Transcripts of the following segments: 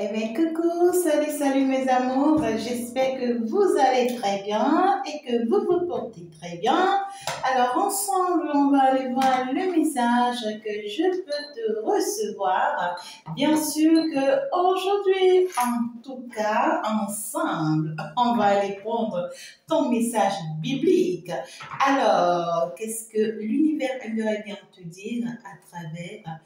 Eh bien, coucou, salut, salut mes amours. J'espère que vous allez très bien et que vous vous portez très bien. Alors, ensemble, on va aller voir le message que je peux te recevoir. Bien sûr que aujourd'hui, en tout cas, ensemble, on va aller prendre ton message biblique. Alors, qu'est-ce que l'univers aimerait bien te dire à travers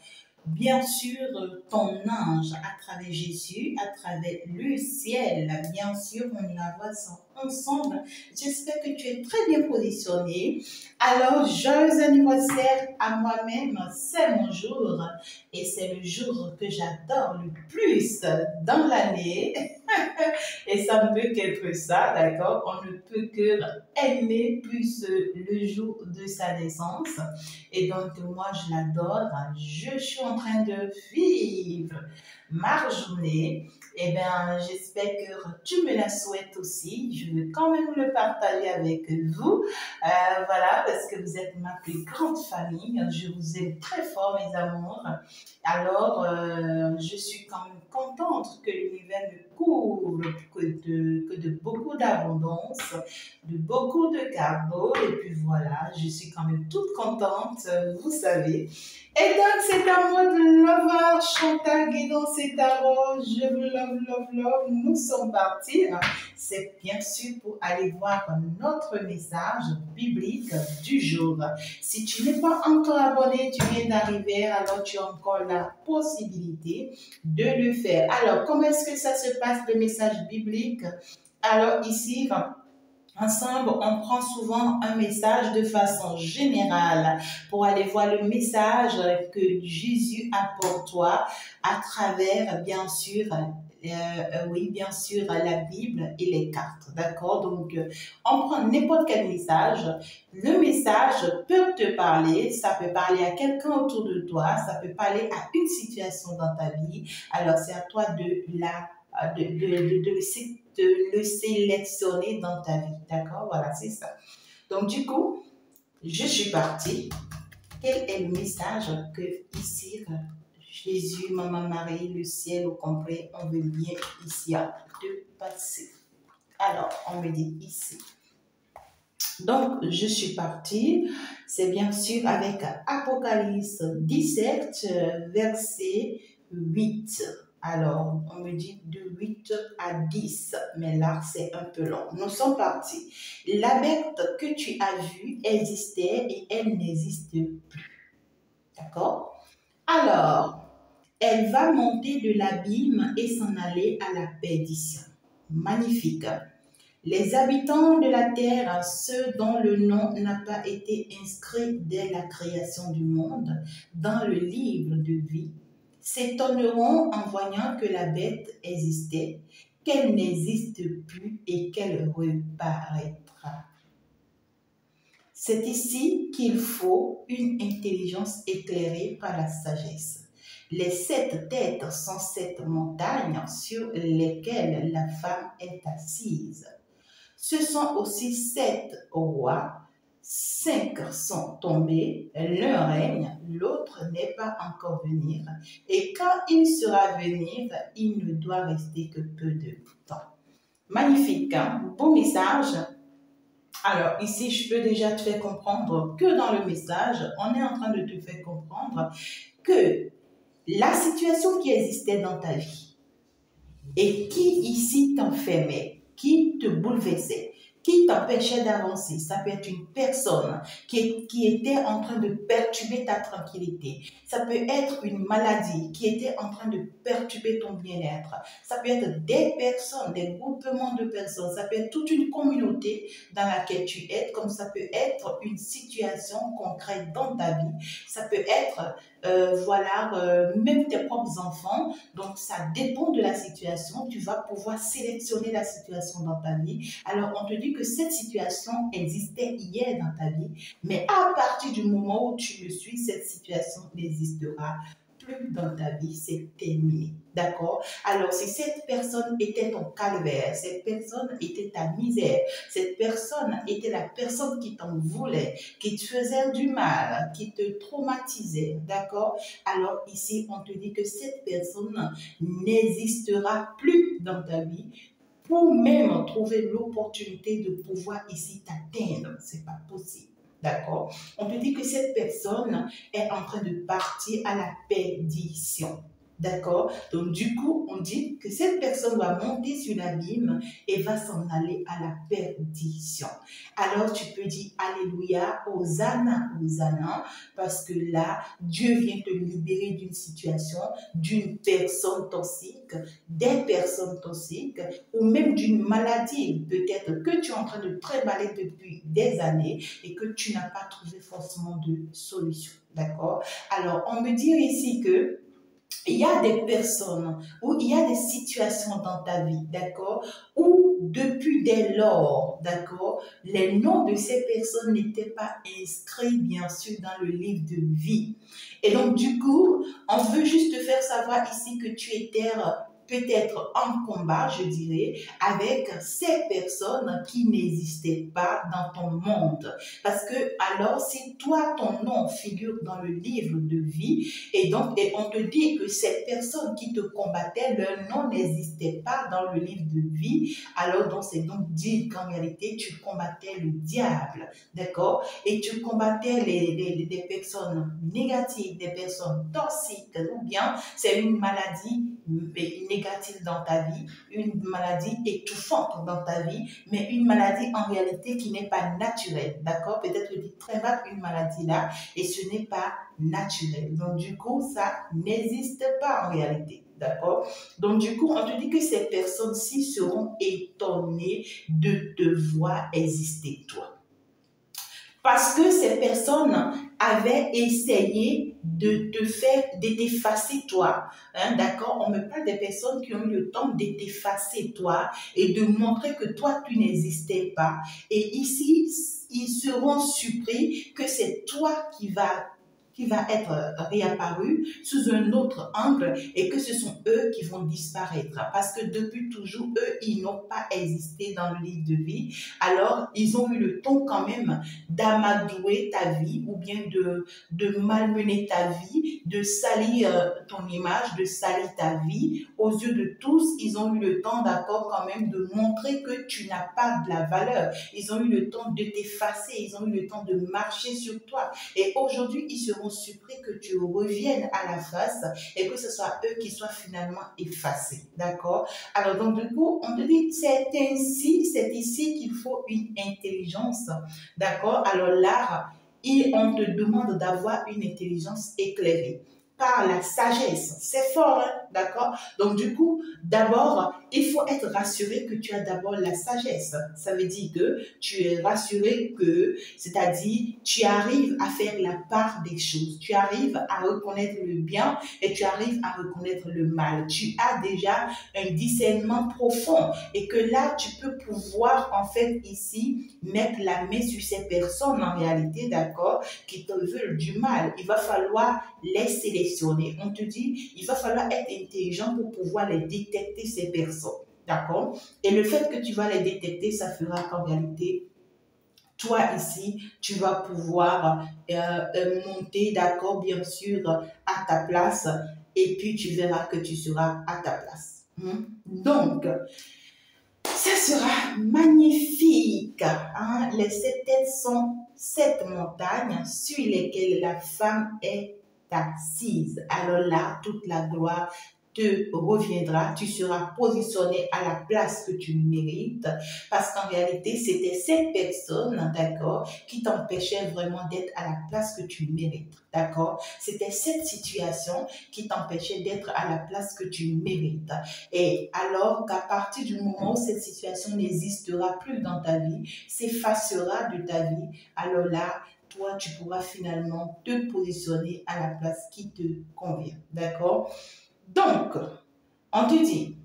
bien sûr, ton ange, à travers Jésus, à travers le ciel, bien sûr, on ira voir ça ensemble. J'espère que tu es très bien positionné. Alors, joyeux anniversaire à moi-même, c'est mon jour et c'est le jour que j'adore le plus dans l'année. Et ça ne peut qu'être ça, d'accord? On ne peut que aimer plus le jour de sa naissance. Et donc, moi, je l'adore. Je suis en train de vivre ma journée. Eh bien, j'espère que tu me la souhaites aussi. Je veux quand même le partager avec vous. Voilà, parce que vous êtes ma plus grande famille. Je vous aime très fort, mes amours. Alors, je suis quand même contente que l'univers me couvre que de beaucoup d'abondance, de beaucoup de cadeaux. Et puis voilà, je suis quand même toute contente, vous savez. Et donc, c'est à moi de l'avoir. Chantal Guédon, c'est à moi. Je vous love, love, love. Nous sommes partis. C'est bien sûr pour aller voir notre message biblique du jour. Si tu n'es pas encore abonné, tu viens d'arriver, alors tu as encore la possibilité de le faire. Alors, comment est-ce que ça se passe, le message biblique? Alors, ici, ensemble, on prend souvent un message de façon générale pour aller voir le message que Jésus a pour toi à travers, bien sûr, oui, bien sûr, la Bible et les cartes, d'accord? Donc, on prend n'importe quel message. Le message peut te parler, ça peut parler à quelqu'un autour de toi, ça peut parler à une situation dans ta vie. Alors, c'est à toi de le sélectionner dans ta vie, d'accord? Voilà, c'est ça. Donc, du coup, je suis partie. Quel est le message que ici, Jésus, Maman Marie, le ciel au complet, on veut bien ici de passer? Alors, on me dit ici. Donc, je suis partie. C'est bien sûr avec Apocalypse 17, verset 8. Alors, on me dit de 8 à 10, mais là, c'est un peu long. Nous sommes partis. La bête que tu as vue existait et elle n'existe plus. D'accord? Alors, elle va monter de l'abîme et s'en aller à la perdition. Magnifique. Les habitants de la terre, ceux dont le nom n'a pas été inscrit dès la création du monde dans le livre de vie, s'étonneront en voyant que la bête existait, qu'elle n'existe plus et qu'elle reparaîtra. C'est ici qu'il faut une intelligence éclairée par la sagesse. Les 7 têtes sont 7 montagnes sur lesquelles la femme est assise. Ce sont aussi 7 rois, 5 sont tombés, l'un règne, l'autre n'est pas encore venu, et quand il sera venu, il ne doit rester que peu de temps. Magnifique, hein? Beau message. Alors ici, je peux déjà te faire comprendre que dans le message, on est en train de te faire comprendre que la situation qui existait dans ta vie et qui ici t'enfermait, qui te bouleversait, qui t'empêchait d'avancer. Ça peut être une personne qui était en train de perturber ta tranquillité. Ça peut être une maladie qui était en train de perturber ton bien-être. Ça peut être des personnes, des groupements de personnes. Ça peut être toute une communauté dans laquelle tu es, comme ça peut être une situation concrète dans ta vie. Ça peut être même tes propres enfants. Donc, ça dépend de la situation. Tu vas pouvoir sélectionner la situation dans ta vie. Alors, on te dit que cette situation existait hier dans ta vie, mais à partir du moment où tu me suis, cette situation n'existera plus dans ta vie, c'est terminé. D'accord? Alors, si cette personne était ton calvaire, cette personne était ta misère, cette personne était la personne qui t'en voulait, qui te faisait du mal, qui te traumatisait, d'accord? Alors ici, on te dit que cette personne n'existera plus dans ta vie pour même trouver l'opportunité de pouvoir ici t'atteindre. C'est pas possible. D'accord? On te dit que cette personne est en train de partir à la perdition. D'accord? Donc, du coup, on dit que cette personne va monter sur l'abîme et va s'en aller à la perdition. Alors, tu peux dire Alléluia, Hosanna, Hosanna, parce que là, Dieu vient te libérer d'une situation, d'une personne toxique, des personnes toxiques, ou même d'une maladie, peut-être que tu es en train de prévaler depuis des années et que tu n'as pas trouvé forcément de solution. D'accord? Alors, on me dit ici que il y a des personnes ou il y a des situations dans ta vie, d'accord, où depuis dès lors, d'accord, les noms de ces personnes n'étaient pas inscrits, bien sûr, dans le livre de vie. Et donc, du coup, on veut juste te faire savoir ici que tu étais peut-être en combat, je dirais, avec ces personnes qui n'existaient pas dans ton monde. Parce que alors, si toi, ton nom figure dans le livre de vie, et donc, et on te dit que ces personnes qui te combattaient, leur nom n'existait pas dans le livre de vie, alors donc c'est donc dire qu'en réalité, tu combattais le diable, d'accord? Et tu combattais des personnes négatives, des personnes toxiques, ou bien c'est une maladie négative dans ta vie, une maladie étouffante dans ta vie, mais une maladie en réalité qui n'est pas naturelle, d'accord? Peut-être que tu traites une maladie là et ce n'est pas naturel. Donc, du coup, ça n'existe pas en réalité. D'accord? Donc, du coup, on te dit que ces personnes-ci seront étonnées de te voir exister, toi. Parce que ces personnes avaient essayé de te faire, de t'effacer toi. Hein, d'accord? On me parle des personnes qui ont eu le temps de t'effacer toi et de montrer que toi, tu n'existais pas. Et ici, ils seront surpris que c'est toi qui va être réapparu sous un autre angle et que ce sont eux qui vont disparaître. Parce que depuis toujours, eux, ils n'ont pas existé dans le livre de vie. Alors, ils ont eu le temps quand même d'amadouer ta vie ou bien de malmener ta vie, de salir ton image, de salir ta vie. Aux yeux de tous, ils ont eu le temps, d'accord, quand même, de montrer que tu n'as pas de la valeur. Ils ont eu le temps de t'effacer, ils ont eu le temps de marcher sur toi. Et aujourd'hui, ils seront surpris que tu reviennes à la face et que ce soit eux qui soient finalement effacés. D'accord? Alors, donc, du coup, on te dit, c'est ici qu'il faut une intelligence. D'accord? Alors là, on te demande d'avoir une intelligence éclairée par la sagesse. C'est fort, hein? D'accord? Donc, du coup, d'abord, il faut être rassuré que tu as d'abord la sagesse. Ça veut dire que tu es rassuré que, c'est-à-dire, tu arrives à faire la part des choses. Tu arrives à reconnaître le bien et tu arrives à reconnaître le mal. Tu as déjà un discernement profond et que là, tu peux pouvoir, en fait, ici, mettre la main sur ces personnes, en réalité, d'accord, qui te veulent du mal. Il va falloir les sélectionner. On te dit, il va falloir être intelligent pour pouvoir les détecter, ces personnes. D'accord? Et le fait que tu vas les détecter, ça fera qu'en réalité, toi ici, tu vas pouvoir monter, d'accord, bien sûr, à ta place. Et puis, tu verras que tu seras à ta place. Donc, ça sera magnifique. Hein? Les 7 têtes sont 7 montagnes sur lesquelles la femme est assise. Alors là, toute la gloire te reviendra, tu seras positionné à la place que tu mérites, parce qu'en réalité, c'était cette personne, d'accord, qui t'empêchait vraiment d'être à la place que tu mérites, d'accord? C'était cette situation qui t'empêchait d'être à la place que tu mérites. Et alors qu'à partir du moment où cette situation n'existera plus dans ta vie, s'effacera de ta vie, alors là, toi, tu pourras finalement te positionner à la place qui te convient, d'accord? Donc, on te dit,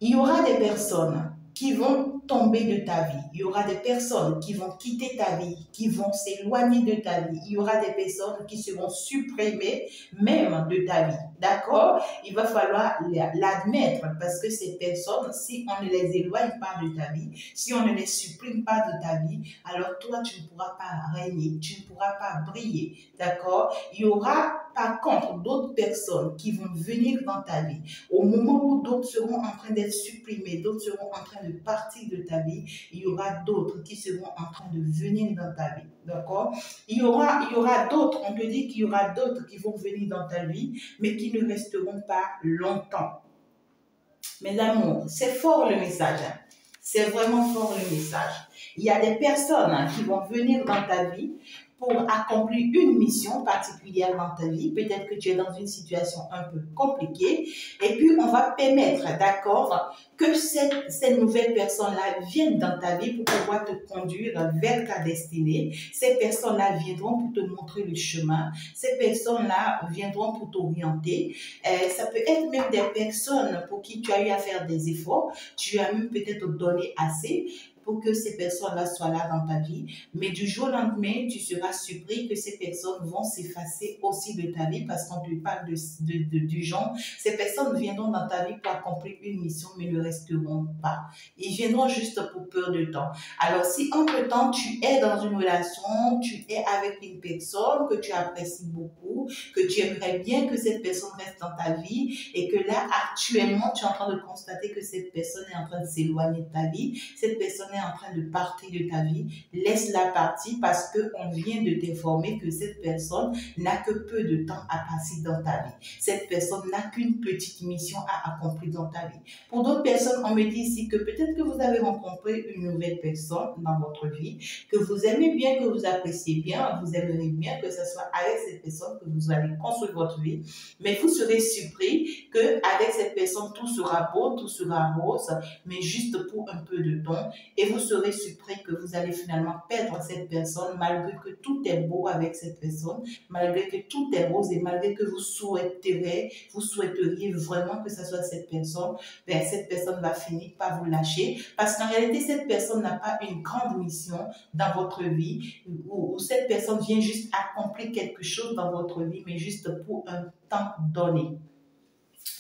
il y aura des personnes qui vont tomber de ta vie. Il y aura des personnes qui vont quitter ta vie, qui vont s'éloigner de ta vie. Il y aura des personnes qui seront supprimées même de ta vie. D'accord? Il va falloir l'admettre parce que ces personnes, si on ne les éloigne pas de ta vie, si on ne les supprime pas de ta vie, alors toi, tu ne pourras pas régner, tu ne pourras pas briller. D'accord? Il y aura par contre d'autres personnes qui vont venir dans ta vie. Au moment où d'autres seront en train d'être supprimés, d'autres seront en train de partir de ta vie, il y aura d'autres qui seront en train de venir dans ta vie. D'accord? Il y aura d'autres, on te dit qu'il y aura d'autres qui vont venir dans ta vie, mais qui ne resteront pas longtemps. Mes amours, c'est fort le message. Hein? C'est vraiment fort le message. Il y a des personnes qui vont venir dans ta vie pour accomplir une mission particulière dans ta vie. Peut-être que tu es dans une situation un peu compliquée. Et puis, on va permettre, d'accord, que ces nouvelles personnes-là viennent dans ta vie pour pouvoir te conduire vers ta destinée. Ces personnes-là viendront pour te montrer le chemin. Ces personnes-là viendront pour t'orienter. Ça peut être même des personnes pour qui tu as eu à faire des efforts. Tu as même peut-être donné assez pour que ces personnes-là soient là dans ta vie. Mais du jour au lendemain, tu seras surpris que ces personnes vont s'effacer aussi de ta vie parce qu'on te parle du genre. Ces personnes viendront dans ta vie pour accomplir une mission, mais ne resteront pas. Ils viendront juste pour peu de temps. Alors, si entre-temps, tu es dans une relation, tu es avec une personne que tu apprécies beaucoup, que tu aimerais bien que cette personne reste dans ta vie et que là, actuellement, tu es en train de constater que cette personne est en train de s'éloigner de ta vie, cette personne est en train de partir de ta vie, laisse-la partir parce qu'on vient de t'informer que cette personne n'a que peu de temps à passer dans ta vie. Cette personne n'a qu'une petite mission à accomplir dans ta vie. Pour d'autres personnes, on me dit ici que peut-être que vous avez rencontré une nouvelle personne dans votre vie, que vous aimez bien, que vous appréciez bien, vous aimeriez bien que ce soit avec cette personne que vous allez construire votre vie, mais vous serez surpris qu'avec cette personne, tout sera beau, tout sera rose, mais juste pour un peu de temps. Et vous serez surpris que vous allez finalement perdre cette personne malgré que tout est beau avec cette personne, malgré que tout est rose et malgré que vous souhaiteriez vraiment que ce soit cette personne va finir par vous lâcher parce qu'en réalité, cette personne n'a pas une grande mission dans votre vie ou cette personne vient juste accomplir quelque chose dans votre vie, mais juste pour un temps donné.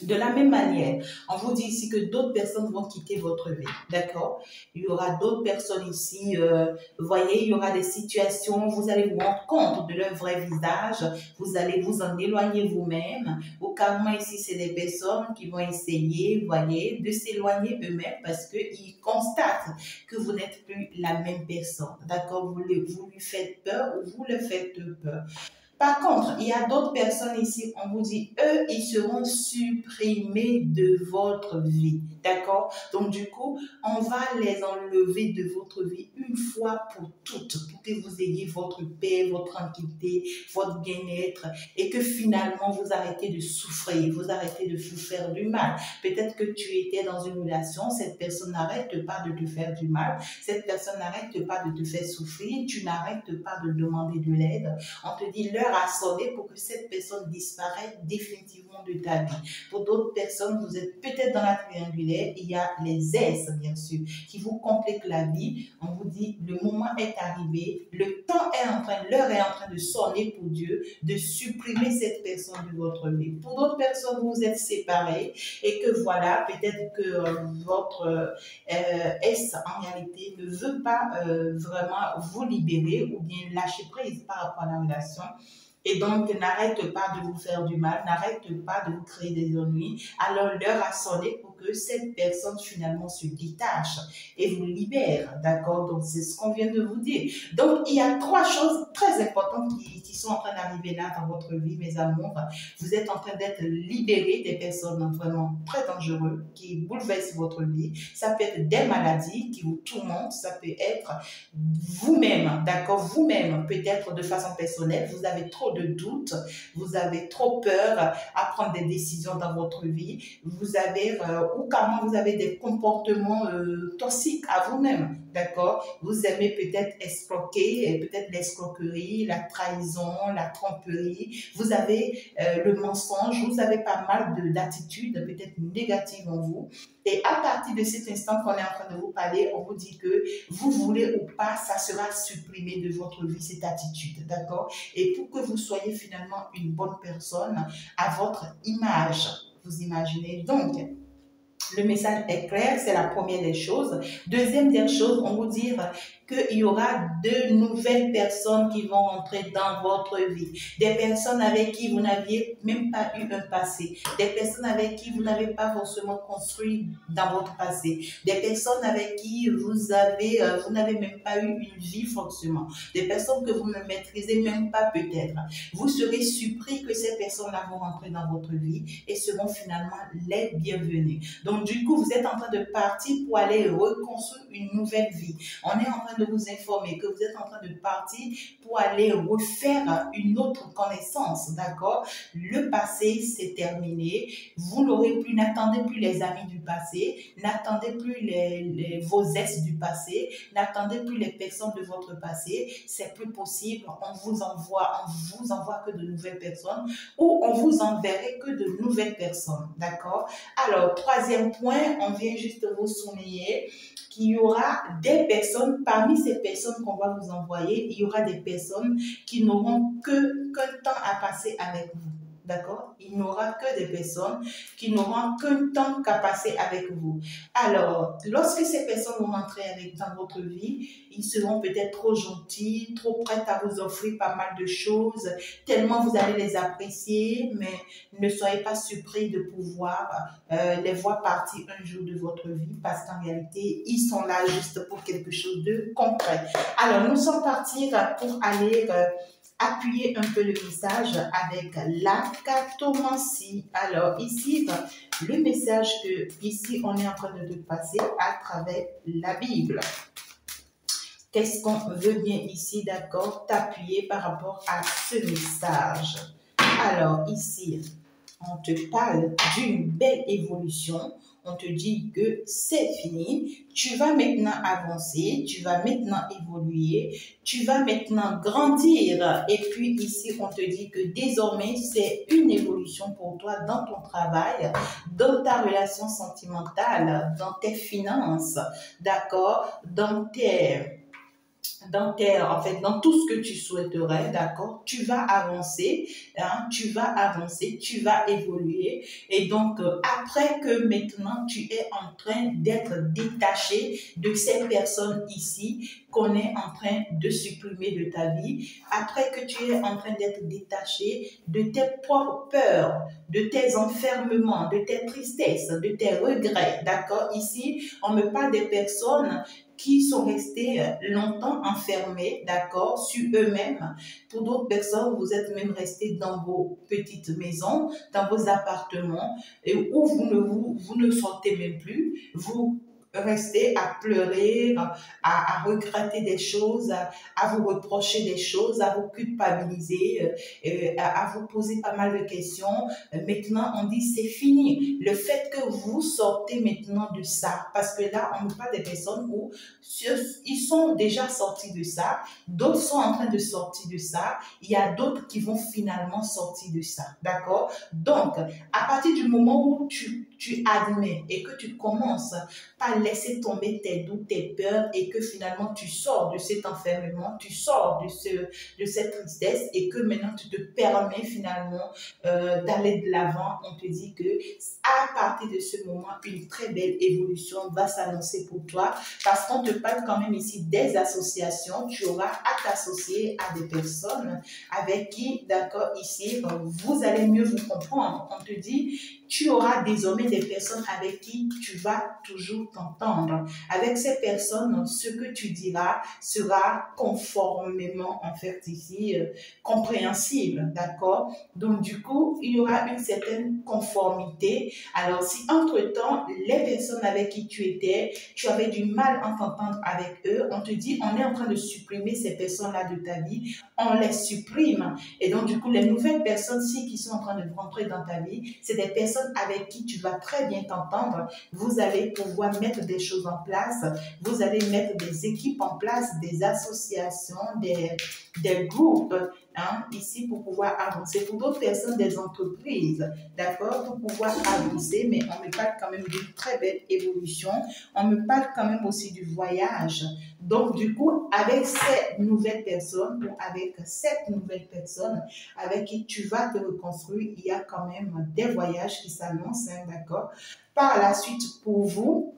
De la même manière, on vous dit ici que d'autres personnes vont quitter votre vie, d'accord? Il y aura d'autres personnes ici, vous voyez, il y aura des situations, vous allez vous rendre compte de leur vrai visage, vous allez vous en éloigner vous-même, ou carrément ici, c'est des personnes qui vont essayer, vous voyez, de s'éloigner eux-mêmes parce qu'ils constatent que vous n'êtes plus la même personne, d'accord? Vous lui faites peur ou vous le faites peur. Par contre, il y a d'autres personnes ici, on vous dit, eux, ils seront supprimés de votre vie. D'accord? Donc, du coup, on va les enlever de votre vie une fois pour toutes, pour que vous ayez votre paix, votre tranquillité, votre bien-être et que finalement, vous arrêtez de souffrir, vous arrêtez de vous faire du mal. Peut-être que tu étais dans une relation, cette personne n'arrête pas de te faire du mal, cette personne n'arrête pas de te faire souffrir, tu n'arrêtes pas de demander de l'aide. On te dit, l'heure a sonné pour que cette personne disparaisse définitivement de ta vie. Pour d'autres personnes, vous êtes peut-être dans la triangulaire, il y a les S, bien sûr, qui vous compliquent la vie. On vous dit, le moment est arrivé, le temps est en train, l'heure est en train de sonner pour Dieu, de supprimer cette personne de votre vie. Pour d'autres personnes, vous êtes séparés et que voilà, peut-être que votre S, en réalité, ne veut pas vraiment vous libérer ou bien lâcher prise par rapport à la relation. Et donc, n'arrête pas de vous faire du mal, n'arrête pas de vous créer des ennuis. Alors, l'heure a sonné pour que cette personne finalement se détache et vous libère. D'accord? Donc, c'est ce qu'on vient de vous dire. Donc, il y a trois choses très importantes qui sont en train d'arriver là dans votre vie, mes amours. Vous êtes en train d'être libérés des personnes vraiment très dangereuses qui bouleversent votre vie. Ça peut être des maladies qui vous tourmentent. Ça peut être vous-même, d'accord? Vous-même, peut-être de façon personnelle, vous avez trop de doutes, vous avez trop peur à prendre des décisions dans votre vie, vous avez, ou comment vous avez des comportements toxiques à vous-même, d'accord? Vous aimez peut-être escroquer, peut-être l'escroquerie, la trahison, la tromperie. Vous avez le mensonge, vous avez pas mal d'attitudes peut-être négatives en vous. Et à partir de cet instant qu'on est en train de vous parler, on vous dit que vous voulez ou pas, ça sera supprimé de votre vie, cette attitude, d'accord? Et pour que vous soyez finalement une bonne personne à votre image, vous imaginez donc. Le message est clair, c'est la première des choses. Deuxième des choses, on vous dit qu'il y aura de nouvelles personnes qui vont entrer dans votre vie. Des personnes avec qui vous n'aviez même pas eu un passé. Des personnes avec qui vous n'avez pas forcément construit dans votre passé. Des personnes avec qui vous n'avez même pas eu une vie forcément. Des personnes que vous ne maîtrisez même pas peut-être. Vous serez surpris que ces personnes-là vont rentrer dans votre vie et seront finalement les bienvenues. Donc, du coup, vous êtes en train de partir pour aller reconstruire une nouvelle vie. On est en train de vous informer que vous êtes en train de partir pour aller refaire une autre connaissance, d'accord? Le passé, c'est terminé. Vous n'aurez plus, n'attendez plus les amis du passé, n'attendez plus vos ex du passé, n'attendez plus les personnes de votre passé. C'est plus possible. On vous envoie que de nouvelles personnes ou on vous enverrait que de nouvelles personnes, d'accord? Alors, troisième point, on vient juste vous souligner qu'il y aura des personnes, parmi ces personnes qu'on va vous envoyer, il y aura des personnes qui n'auront qu'un temps à passer avec vous. D'accord? Il n'y aura que des personnes qui n'auront qu'un temps qu'à passer avec vous. Alors, lorsque ces personnes vont rentrer dans votre vie, ils seront peut-être trop gentils, trop prêts à vous offrir pas mal de choses, tellement vous allez les apprécier, mais ne soyez pas surpris de pouvoir les voir partir un jour de votre vie, parce qu'en réalité, ils sont là juste pour quelque chose de concret. Alors, nous sommes partis pour aller appuyer un peu le message avec la cartomancie. Alors ici, le message que ici on est en train de passer à travers la Bible. Qu'est-ce qu'on veut bien ici, d'accord, t'appuyer par rapport à ce message. Alors ici, on te parle d'une belle évolution. On te dit que c'est fini, tu vas maintenant avancer, tu vas maintenant évoluer, tu vas maintenant grandir. Et puis ici, on te dit que désormais, c'est une évolution pour toi dans ton travail, dans ta relation sentimentale, dans tes finances, d'accord, dans tout ce que tu souhaiterais, d'accord, tu vas avancer, tu vas évoluer. Et donc, après que maintenant tu es en train d'être détaché de ces personnes ici qu'on est en train de supprimer de ta vie, après que tu es en train d'être détaché de tes propres peurs, de tes enfermements, de tes tristesses, de tes regrets, d'accord, ici, on me parle des personnes qui sont restés longtemps enfermés, d'accord, sur eux-mêmes. Pour d'autres personnes, vous êtes même restés dans vos petites maisons, dans vos appartements, et où vous ne sortez même plus. Vous restez à pleurer, à regretter des choses, à vous reprocher des choses, à vous culpabiliser, à vous poser pas mal de questions. Maintenant, on dit c'est fini. Le fait que vous sortez maintenant de ça, parce que là, on ne parle des personnes où ils sont déjà sortis de ça, d'autres sont en train de sortir de ça, il y a d'autres qui vont finalement sortir de ça, d'accord? Donc, à partir du moment où tu admets et que tu commences par laisser tomber tes doutes, tes peurs et que finalement tu sors de cet enfermement, tu sors de cette tristesse et que maintenant tu te permets finalement d'aller de l'avant, on te dit que à partir de ce moment, une très belle évolution va s'annoncer pour toi parce qu'on te parle quand même ici des associations. Tu auras à t'associer à des personnes avec qui, d'accord, ici, vous allez mieux vous comprendre. On te dit, tu auras désormais des personnes avec qui tu vas toujours t'entendre. Avec ces personnes, ce que tu diras sera conformément, en fait, ici, compréhensible, d'accord? Donc, du coup, il y aura une certaine conformité. Alors, si entre-temps, les personnes avec qui tu étais, tu avais du mal à t'entendre avec eux, on te dit, on est en train de supprimer ces personnes-là de ta vie, on les supprime. Et donc, du coup, les nouvelles personnes-ci qui sont en train de rentrer dans ta vie, c'est des personnes personne avec qui tu vas très bien t'entendre. Vous allez pouvoir mettre des choses en place. Vous allez mettre des équipes en place, des associations, des groupes, hein, ici pour pouvoir avancer. Pour d'autres personnes, des entreprises, d'accord, pour pouvoir avancer. Mais on me parle quand même d'une très belle évolution. On me parle quand même aussi du voyage. Donc, du coup, avec ces nouvelles personnes ou avec cette nouvelle personne avec qui tu vas te reconstruire, il y a quand même des voyages qui s'annoncent, hein, d'accord. Par la suite, pour vous,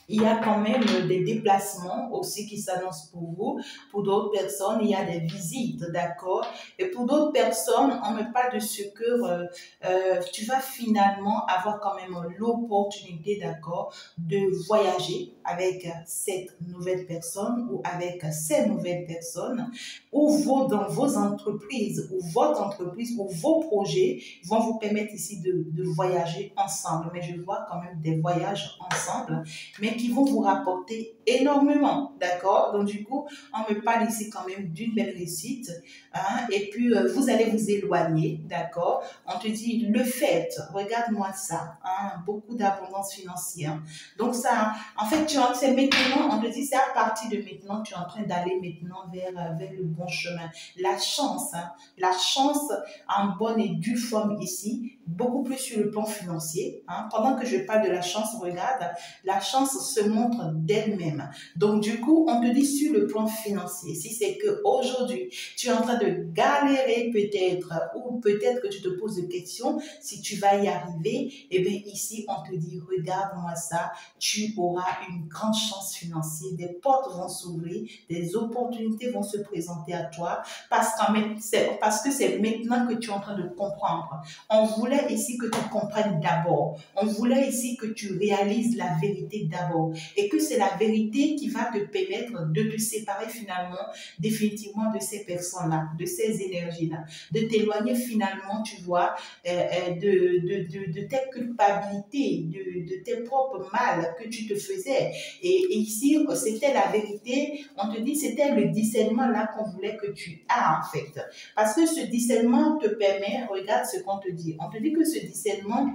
il y a quand même des déplacements aussi qui s'annoncent pour vous. Pour d'autres personnes, il y a des visites, d'accord? Et pour d'autres personnes, on me parle de ce que tu vas finalement avoir quand même l'opportunité, d'accord, de voyager avec cette nouvelle personne ou avec ces nouvelles personnes ou dans vos entreprises ou votre entreprise ou vos projets vont vous permettre ici de voyager ensemble. Mais je vois quand même des voyages ensemble, mais qui vont vous rapporter énormément, d'accord? Donc, du coup, on me parle ici quand même d'une belle réussite, hein? Et puis, vous allez vous éloigner, d'accord? On te dit, le fait, regarde-moi ça, hein? Beaucoup d'abondance financière. Donc, ça, en fait, c'est maintenant, on te dit, c'est à partir de maintenant, tu es en train d'aller maintenant vers le bon chemin. La chance, hein? La chance en bonne et due forme ici, beaucoup plus sur le plan financier, hein? Pendant que je parle de la chance, regarde, la chance se montre d'elle-même. Donc, du coup, on te dit sur le plan financier, si c'est qu'aujourd'hui, tu es en train de galérer peut-être, ou peut-être que tu te poses des questions, si tu vas y arriver, eh bien, ici, on te dit, regarde-moi ça, tu auras une grande chance financière, des portes vont s'ouvrir, des opportunités vont se présenter à toi, parce que c'est maintenant que tu es en train de comprendre. On voulait ici que tu comprennes d'abord. On voulait ici que tu réalises la vérité d'abord et que c'est la vérité qui va te permettre de te séparer finalement définitivement de ces personnes-là, de ces énergies-là, de t'éloigner finalement, tu vois, de tes culpabilités, de tes propres mal que tu te faisais. Et ici, c'était la vérité, on te dit, c'était le discernement là qu'on voulait que tu as en fait. Parce que ce discernement te permet, regarde ce qu'on te dit, on te dit que ce discernement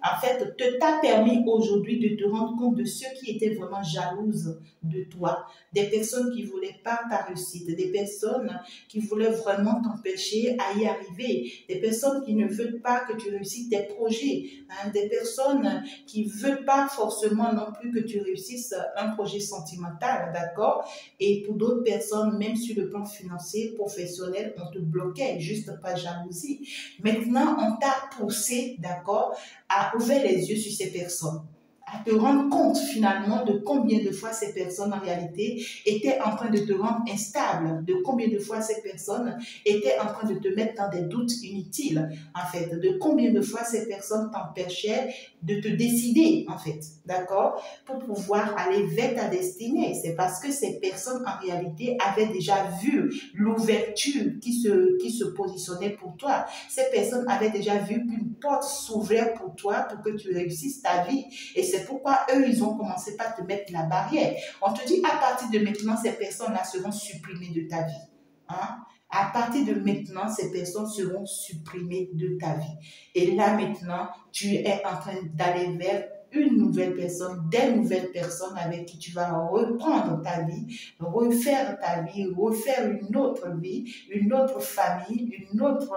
en fait, t'a permis aujourd'hui de te rendre compte de ceux qui étaient vraiment jalouses de toi, des personnes qui ne voulaient pas ta réussite, des personnes qui voulaient vraiment t'empêcher à y arriver, des personnes qui ne veulent pas que tu réussisses tes projets, hein, des personnes qui ne veulent pas forcément non plus que tu réussisses un projet sentimental, d'accord? Et pour d'autres personnes, même sur le plan financier, professionnel, on te bloquait, juste pas jalousie. Maintenant, on t'a poussé, d'accord, à ouvrir les yeux sur ces personnes, à te rendre compte finalement de combien de fois ces personnes en réalité étaient en train de te rendre instable, de combien de fois ces personnes étaient en train de te mettre dans des doutes inutiles, en fait, de combien de fois ces personnes t'empêchaient de te décider, en fait, d'accord, pour pouvoir aller vers ta destinée. C'est parce que ces personnes en réalité avaient déjà vu l'ouverture qui se positionnait pour toi. Ces personnes avaient déjà vu qu'une porte s'ouvrait pour toi pour que tu réussisses ta vie. Et c'est pourquoi eux, ils ont commencé par te mettre la barrière. On te dit, à partir de maintenant, ces personnes-là seront supprimées de ta vie. Hein? À partir de maintenant, ces personnes seront supprimées de ta vie. Et là, maintenant, tu es en train d'aller vers une nouvelle personne, des nouvelles personnes avec qui tu vas reprendre ta vie, refaire ta vie, refaire une autre vie, une autre famille, une autre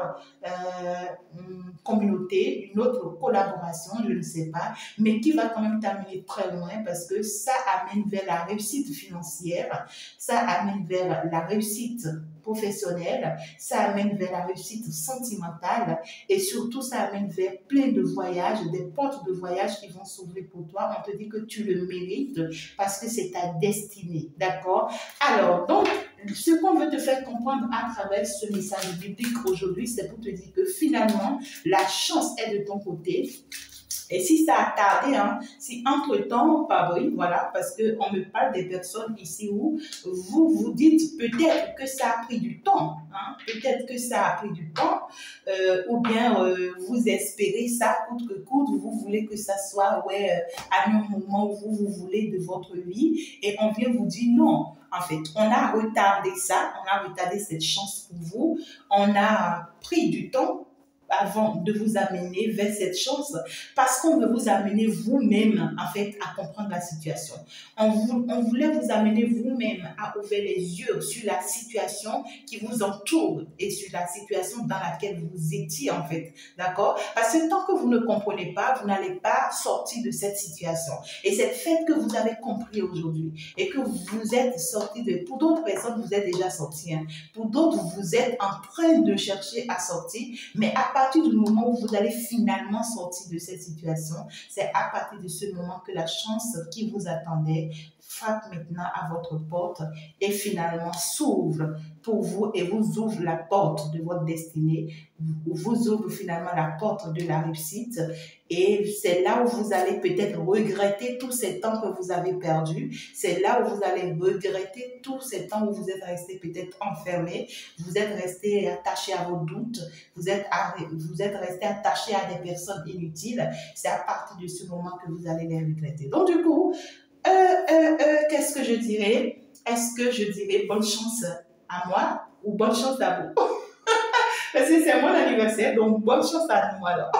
communauté, une autre collaboration, je ne sais pas, mais qui va quand même t'amener très loin parce que ça amène vers la réussite financière, ça amène vers la réussite professionnelle, ça amène vers la réussite sentimentale et surtout ça amène vers plein de voyages, des portes de voyage qui vont s'ouvrir pour toi. On te dit que tu le mérites parce que c'est ta destinée, d'accord? Alors, donc, ce qu'on veut te faire comprendre à travers ce message biblique aujourd'hui, c'est pour te dire que finalement, la chance est de ton côté. Et si ça a tardé, hein, si entre-temps, pas oui, voilà, parce qu'on me parle des personnes ici où vous vous dites peut-être que ça a pris du temps, hein, peut-être que ça a pris du temps, ou bien vous espérez ça coûte que coûte, vous voulez que ça soit à un moment où vous voulez de votre vie, et on vient vous dire non. En fait, on a retardé ça, on a retardé cette chance pour vous, on a pris du temps, avant de vous amener vers cette chance, parce qu'on veut vous amener vous-même, en fait, à comprendre la situation. On voulait vous amener vous-même à ouvrir les yeux sur la situation qui vous entoure et sur la situation dans laquelle vous étiez, en fait. D'accord? Parce que tant que vous ne comprenez pas, vous n'allez pas sortir de cette situation. Et c'est le fait que vous avez compris aujourd'hui et que vous êtes sorti de... Pour d'autres personnes, vous êtes déjà sorti. Hein. Pour d'autres, vous êtes en train de chercher à sortir. Mais à partir du moment où vous allez finalement sortir de cette situation, c'est à partir de ce moment que la chance qui vous attendait frappe maintenant à votre porte et finalement s'ouvre pour vous et vous ouvre la porte de votre destinée, vous ouvre finalement la porte de la réussite et c'est là où vous allez peut-être regretter tous ces temps que vous avez perdus, c'est là où vous allez regretter tous ces temps où vous êtes resté peut-être enfermé, vous êtes resté attaché à vos doutes, vous êtes resté attaché à des personnes inutiles, c'est à partir de ce moment que vous allez les regretter. Donc du coup, qu'est-ce que je dirais? Est-ce que je dirais bonne chance à moi ou bonne chance à vous? Parce que c'est mon anniversaire, donc bonne chance à nous alors.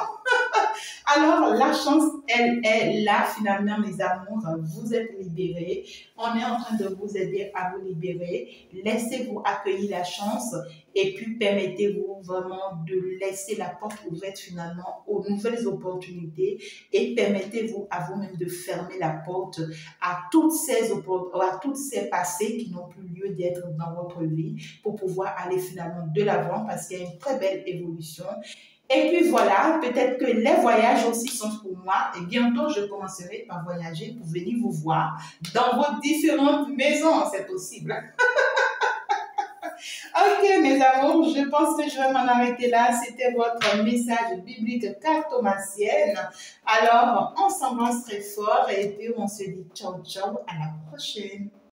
Alors, la chance, elle est là, finalement, mes amours. Vous êtes libérés. On est en train de vous aider à vous libérer. Laissez-vous accueillir la chance et puis permettez-vous vraiment de laisser la porte ouverte finalement aux nouvelles opportunités et permettez-vous à vous-même de fermer la porte à toutes ces passés qui n'ont plus lieu d'être dans votre vie pour pouvoir aller finalement de l'avant parce qu'il y a une très belle évolution. Et puis voilà, peut-être que les voyages aussi sont pour moi. Et bientôt, je commencerai par voyager pour venir vous voir dans vos différentes maisons. C'est possible. Ok, mes amours, je pense que je vais m'en arrêter là. C'était votre message biblique cartomancienne. Alors, on s'embrasse très fort et puis on se dit ciao, ciao, à la prochaine.